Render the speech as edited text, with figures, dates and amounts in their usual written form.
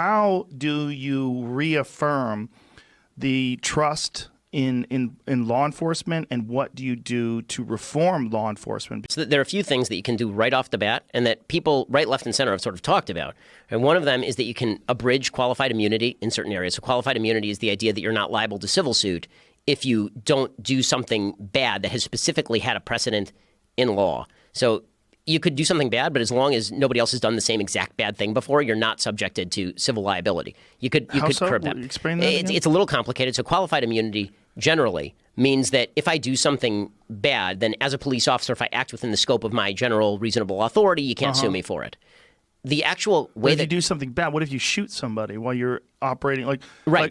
How do you reaffirm the trust in law enforcement, and what do you do to reform law enforcement? So there are a few things that you can do right off the bat and that people right, left, and center have sort of talked about. And one of them is that you can abridge qualified immunity in certain areas. So qualified immunity is the idea that you're not liable to civil suit if you don't do something bad that has specifically had a precedent in law. So you could do something bad, but as long as nobody else has done the same exact bad thing before, you're not subjected to civil liability. You could curb that. Explain that again? It's a little complicated. So qualified immunity generally means that if I do something bad, then as a police officer, if I act within the scope of my general reasonable authority, you can't sue me for it. The actual way if you do something bad, what if you shoot somebody while you're operating? Right.